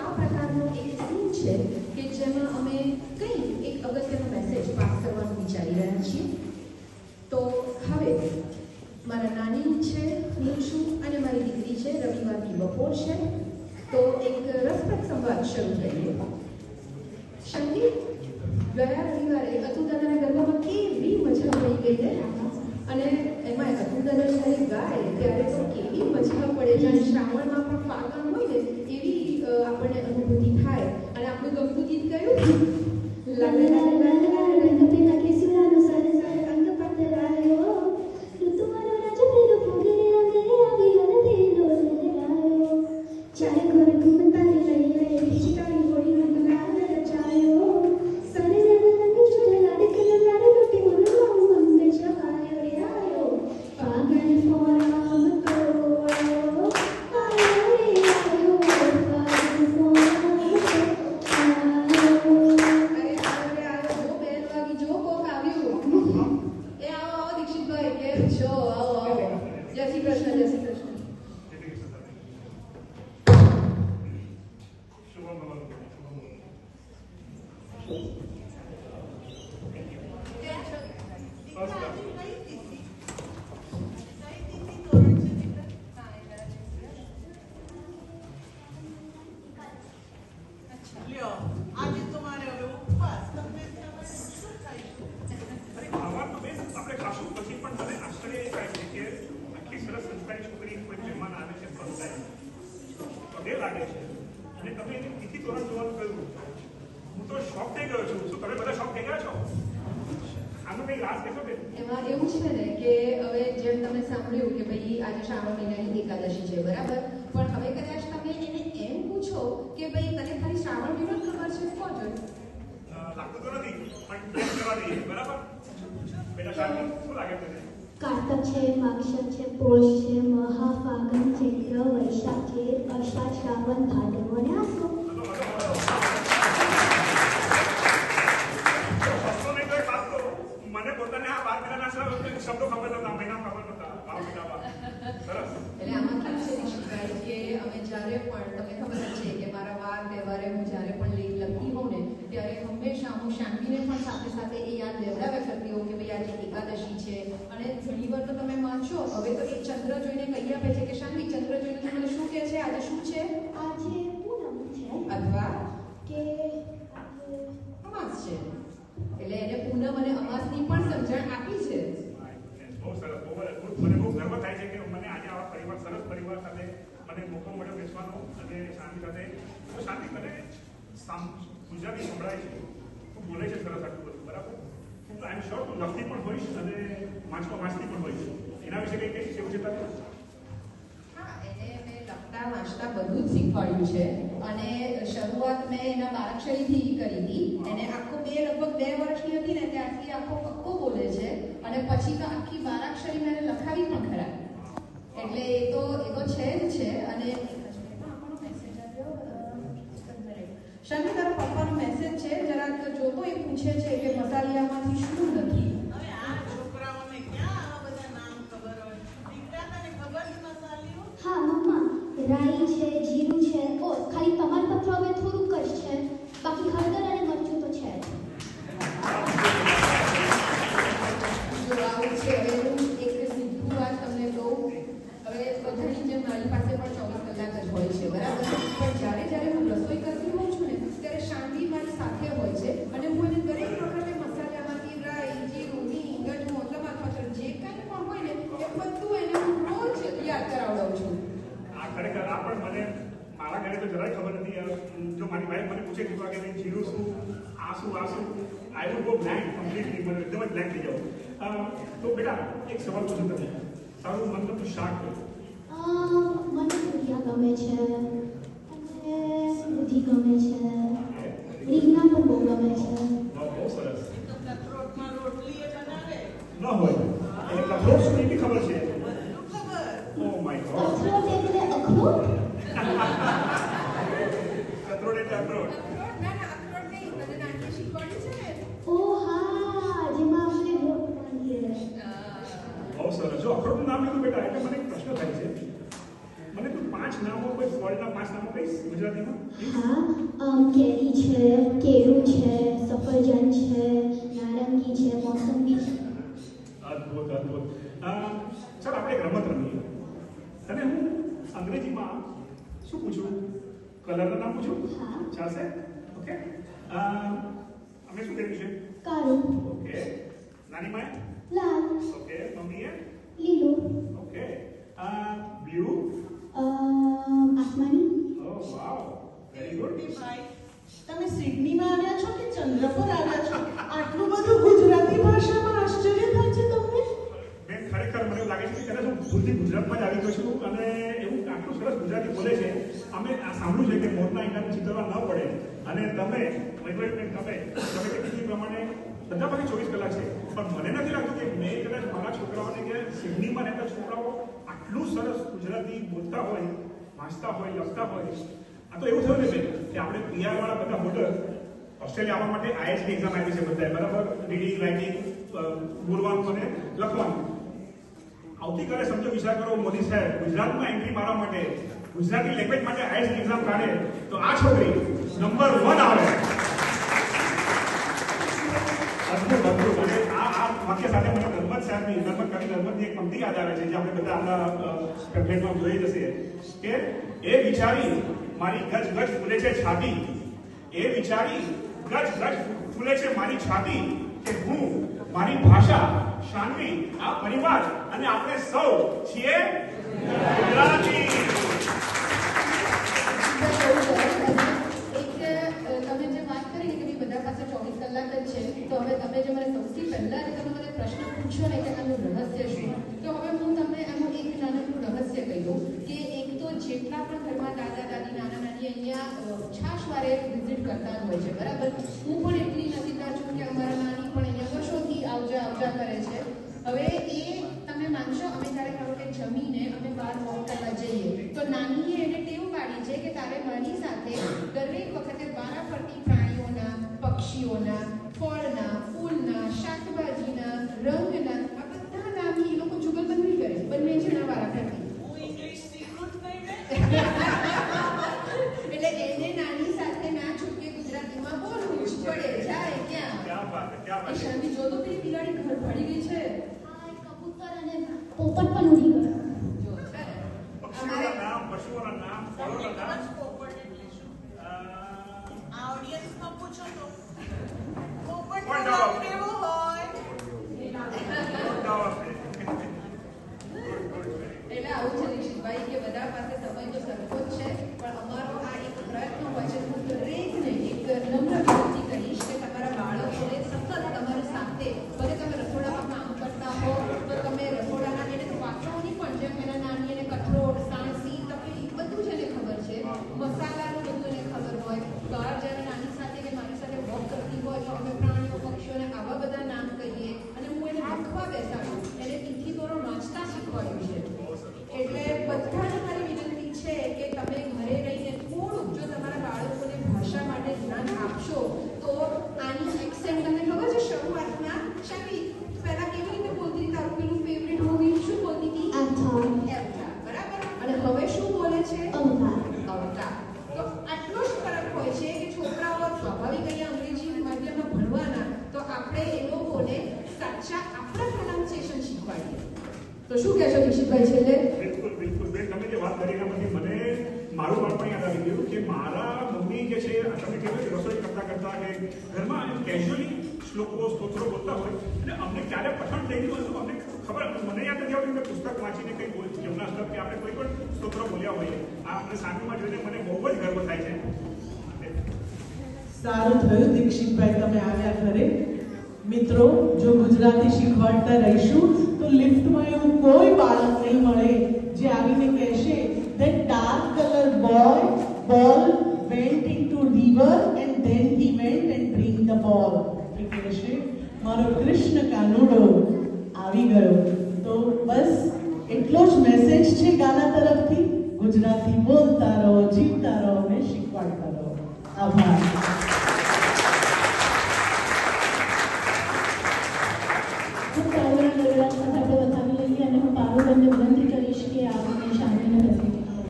આ પ્રકારનો એક સીન છે કે જેમાં અમે કંઈ એક અગત્યનો મેસેજ પાસ કરવાનું વિચારી રહ્યા છીએ. તો હવે મારા નાની છે, હું છું અને મારી દીકરી છે. રવિવારની બપોર છે, તો એક રસપ્રદ સંવાદ શરૂ કરીએ. શંકી, ગયા રવિવારે અતુદાદાના ગરબામાં કેવી મજા પડી ગઈ ને, અને એમાં અતુદાદા જ્યારે ગાય ત્યારે તો કેવી મજા પડે, જાણે શ્રાવણમાં પણ ફાગણ હોય ને એવી આપણને અનુભૂતિ થાય. અને આપણું ગમતું ગીત કયું? લાલા લાલા લાલા રંગ પેલા કેસુરાનો સારે સારે અંગ પતરાયો, ઋતુમાનો રાજા પેલો ફૂગરે રંગે આવી હરદેલો લહેરાયો, ચારે ઘર ઘૂમતાને લઈ લઈ હિચકાની હોળીનો ગુલાલ રચાયો, સારે રંગ રંગ ચુડલા દેખલા લારે લૂટી મુરલો મંગ જવાયો રે આયો, ફાગણ ફોરામ તો આયો, આયો રે આયો, ફાગણ ફોરામ તો આયો. જો બેલ વાગી, જો કોક આવ્યું. એ આવો આવો દીક્ષિતભાઈ, કેમ છો? આવો આવો. જય શ્રી કૃષ્ણ, જય શ્રી કૃષ્ણ. એમાં એવું છે ને કે હવે જેમ તમે સાંભળ્યું કે ભાઈ આજે શ્રાવણ મહિનાની એકાદશી છે, બરાબર, પણ હવે કદાચ તમે એને એમ પૂછો કે ભાઈ તને ખાલી શ્રાવણ મહિનો ખબર છે, કહો લાગતું તો નથી, પણ ટેસ્ટ કરવા દઈએ, બરાબર? બેટા શાંતિ, શું લાગે તને? કાર્તક છે, માક્ષર છે, પોષ છે, મહા, ફાગણ, ચૈત્ર, વૈશાખ, જેઠ, અષાઢ, શ્રાવણ, ભાદરવો અને આસો. મને પોતાને આ 12 મહિનાના શબ્દો ખબર નતા, મહિના ખબર નતા. સરસ. એટલે આમાં કેવું છે દીક્ષિતભાઈ કે અમે જ્યારે પણ, તમને ખબર જ છે કે મારા વાર તહેવારે હું જ્યારે પણ લેખ લખતી હોઉં ને ત્યારે હંમેશા હું શાંતિને પણ સાથે સાથે એ યાદ લેવડાવ્યા કરતી હોઉં કે ભાઈ આજે એકાદશી છે. અને ઘણી વાર તો તમે માનશો, હવે તો એક ચંદ્ર જોઈને કહી આપે છે કે શાંતિ, ચંદ્ર જોઈને તમને શું કહે છે? આજે શું છે? આજે પૂનમ છે અથવા કે અમાસ છે. એટલે એને પૂનમ અને અમાસની પણ સમજણ આપી છે. બહુ સરસ. મને બહુ ગર્વ થાય છે કે મને આજે આવા પરિવાર, સરસ પરિવાર સાથે મને મોકો મળ્યો બેસવાનો અને શાંતિ સાથે. શાંતિ મને ગુજરાતી સંભળાય છે, તું બોલે છે સરસ આટલું બધું, બરાબર? આઈ એમ શ્યોર તું લખતી પણ હોઈશ અને વાંચતી પણ હોઈશ. એના વિશે કંઈ કહીશ એવું છે તારે? હા, એને મેં લખતા વાંચતા બધું જ શીખવાડ્યું છે. અને શરૂઆત મેં એના બારાક્ષરીથી કરી હતી. એને આખો લગભગ 2 વર્ષની હતી ને ત્યારથી આખો પક્કો બોલે છે. અને પછી તો આખી બારાક્ષરી મેં લખાવી પણ ખરા. એટલે એ તો છે જ છે. અને શાંતિ, તારા પપ્પાનો મેસેજ છે, જરાક જોતો. એ પૂછે છે કે મસાલિયામાંથી શું નથી. હવે આ છોકરાઓને ક્યાં આવા બધા નામ ખબર હોય? દીકરા તને ખબર છે મસાલીઓ? હા મમ્મા, રાઈ છે, જીરું છે, ઓ ખાલી તમાલપત્ર હવે થોડુંક જ છે, બાકી હળદર અને મરચું તો છે જ. જો આવું છે. હવે હું એક સીધું વાત તમને કહું. હવે બધાની જેમ મારી પાસે પણ 24 કલાક જ હોય છે, બરાબર? પણ જ્યારે હું રસોઈ કરતી હોઉં છું ને ત્યારે શાંતિ મારી સાથે હોય છે. અને હું એને દરેક વખતે મસાલામાંથી રાઈ, જીરું, હિંગ, ગજમો, ટમાટર જે કાંઈ પણ હોય ને એ બધું એને હું રોજ યાદ કરાવડાવું છું. આ ખરેખર આ પણ મને મારા ઘરે તો જરાય ખબર નથી. જો મારી વાઈફ મને પૂછે કે જીરું શું, આ શું, I would go blank completely. મને એકદમ જ બ્લેન્ક થઈ જાઉં. તો બેટા એક સવાલ પૂછું તમને, તારું મનગમતું શાક કયું? મને ભૂરિયા ગમે છે અને દૂધી ગમે છે, રીંગણા પણ બહુ ગમે છે. બહુ સરસ. એ તો કથરોટમાં રોટલી એ બનાવે ન હોય એટલે કઠોળ શું એની ખબર છે? બધું ખબર. Oh my God. અખરોટ એટલે અખરોટ? કથરોળ એટલે અખરોટ. ના, અખરોટ નહીં. તને નાની શીખવાડી છે ને. ઓ હા, જેમાં આપણે લોટ બાંધીએ. બહુ સરસ. જો અખરોટનું નામ લીધું બેટા એટલે મને એક પ્રશ્ન થાય છે. મને તું 5 નામો, કોઈ ફળના 5 નામો કહી કહીશ ગુજરાતીમાં? હા, કેરી છે, કેળું છે, સફરજન છે, નારંગી છે, મોસંબી છે. અદ્ભુત અદ્ભુત. ચાલ આપણે એક રમત રમીએ. તને હું અંગ્રેજીમાં શું પૂછું? કલરનું નામ પૂછું? હા. ચાલશે? ઓકે. અમે શું કર્યું છે? કાળું, ઓકે. નાની માએ? લાલ, ઓકે. મમ્મીએ? લીલું, ઓકે. બ્લુ? આસમાની. ઓ વાવ, વેરી ગુડ. ભાઈ, તમે સિડનીમાં આવ્યા છો કે ચંદ્ર પર આવ્યા છો? આટલું બધું ગુજરાતી ભાષામાં આશ્ચર્ય થાય છે તમને? બેન, ખરેખર મને એવું લાગે છે કે કદાચ હું ભૂલથી ગુજરાતમાં જ આવી ગયો છું અને એવું આટલું સરસ ગુજરાતી બોલે છે. અમે આ સાંભળ્યું છે કે મોરના ઈંડાને ચિતરવા ન પડે અને તમે વૈભવીબેન તમે કીધું પ્રમાણે બધા પાસે 24 કલાક છે, પણ મને નથી લાગતું કે મેં કદાચ મારા છોકરાઓને કે સિડનીમાં રહેતા છોકરાઓ આટલું સરસ ગુજરાતી બોલતા હોય, વાંચતા હોય, લખતા હોય. આ તો એવું થયું ને બેન કે આપણે PR વાળા બધા હોલ્ડર ઓસ્ટ્રેલિયા આવવા માટે IELTS ની એક્ઝામ આપી છે બધાએ, બરાબર? રીડિંગ, રાઇટિંગ, બોલવાનું અને લખવાનું. આવતીકાલે સમજો વિચાર કરો મોદી સાહેબ ગુજરાતમાં એન્ટ્રી મારવા માટે ગુજરાતી લેંગ્વેજ માટે IELTS ની એક્ઝામ કાઢે તો આ છોકરી નંબર 1 આવે. અદ્ભુત અદ્ભુત. અને આ વાક્ય સાથે મને ધર્મજ સાહેબની ધર્મજની એક પંક્તિ યાદ આવે છે જે આપણે બધા આપણા પેમ્પલેટમાં જોઈ જશે કે એ વિચારી મારી ગજ ગજ ફૂલે છે છાતી, એ વિચારી ગજ ગજ ફૂલે છે મારી છાતી કે હું મારી ભાષા શાનવી આ પરિવાર અને આપણે સૌ છીએ ગુજરાતી. તમે જે વાત કરી કે બધા પાસે 24 કલાક જ છે, તો હવે તમે જે મને સૌથી પહેલા જે તમે મને પ્રશ્ન પૂછ્યો ને કે આનું રહસ્ય શું, તો હવે હું તમને એનું એક નાનકડું રહસ્ય કહી દઉં કે એક તો જેટલા પણ ઘરમાં દાદા દાદી નાના નાની અહીંયા છાશવારે વિઝિટ કરતા હોય છે, બરાબર? હું પણ એટલી નસીબદાર છું કે અમારા નાની પણ અહીંયા વર્ષોથી આવજા કરે છે. હવે એ તમે માનશો અમે ત્યારે કહો કે જમીને અમે બહાર વોક કરવા જઈએ તો નાનીએ એને ટેવ પાડી છે કે તારે મારી સાથે દરેક વખતે વારા ફરતી પ્રાણીઓના, પક્ષીઓના, ફળના, ફૂલના, શાકભાજીના, રંગના આ બધા નામની એ લોકો જુગલબંધી કરે છે, બંને જણા વારા ફરતી. હું ઇંગ્લિશ શીખું જ નહીં ને. એટલે એને નાની સાથે ના છૂટકે ગુજરાતીમાં બોલવું જ પડે. જાય ક્યાં એ શાંતિ જોતો પેલી બિલાડી ઘર ભળી ગઈ છે. હા, કબૂતર અને પોપટ પણ ઉડી ગયો. જો છે ને પક્ષીઓના નામ, પશુઓના નામ, તમને ફળોના નામ. ખબર છે પોપટ એટલે શું? આ ઓડિયન્સમાં પૂછો તો પોપટનો નામ કેવો હોય? એટલે આવું છે નિશિતભાઈ કે બધા પાસે સમય તો સરખો જ છે, પણ અમારો આ એક પ્રયત્ન હોય છે. હું દરેકને એક નમ્ર વિનંતી કરીશ કે તમારા બાળકોને સતત તમારી સાથે ભલે તમે રસોડામાં કામ કરતા હો તો તમે રસોડાના એને તો વાસણોની પણ જેમ એના નાની એને કઠોળ, સાણસી, તપેલી બધું જ એને ખબર છે, મસાલાનું બધું એને ખબર હોય. બહાર જ્યારે નાની સાથે કે મારી સાથે વોક કરતી હોય તો અમે પ્રાણીઓ, પક્ષીઓને આવા બધા નામ કહીએ અને હું એને લખવા બેસાડું, એને તિથિ દોરો વાંચતા શીખવાડ્યું છે. એટલે બધાને મારી વિનંતી છે કે તમે ઘરે રહીને થોડુંક જો તમારા બાળકોને ભાષા માટે ધ્યાન આપશો તો આની એક્સેન્ટ તમને ખબર છે શરૂઆતમાં શાવી પહેલા કેવી રીતે બોલતી હતી? તારું પેલું ફેવરિટ મૂવી શું બોલતી હતી? અવતાર, બરાબર. અને હવે શું બોલે છે? અવતાર. તો આટલો જ ફરક હોય છે કે છોકરાઓ સ્વાભાવિક અહીંયા અંગ્રેજી માધ્યમમાં ભણવાના તો આપણે એ લોકોને સાચા આપણા પ્રોનાઉન્સિએશન શીખવાડીએ. તો શું કહેશો નિશિતભાઈ છેલ્લે? બિલકુલ બિલકુલ બેન, તમે જે વાત કરી એના પછી મને મારું બાળપણ યાદ આવી ગયું કે મારા મમ્મી જે છે તમે કહેવાય કે રસોઈ કરતા કે ઘરમાં કેઝ્યુઅલી શ્લોકો, સ્તોત્રો બોલતા હોય અને અમને ક્યારે પઠન થઈ ગયું હતું અમને ખબર મને યાદ નથી આવતી. મેં પુસ્તક વાંચીને કંઈ જમના સ્તર કે આપણે કોઈ પણ સ્તોત્રો બોલ્યા હોઈએ આ આપણે સાંજમાં જોઈને મને બહુ જ ગર્વ થાય છે. સારું થયું દીક્ષિતભાઈ તમે આવ્યા ઘરે. મિત્રો, જો ગુજરાતી શીખવાડતા રહીશું તો લિફ્ટમાં એવું કોઈ બાળક નહીં મળે જે આવીને કહેશે that dark color ball went into river and then he went and bring the ball. એ કહેશે મારો કૃષ્ણ કાનુડો આવી ગયો. તો બસ એટલો જ મેસેજ છે ગાના તરફથી ગુજરાતીમાં.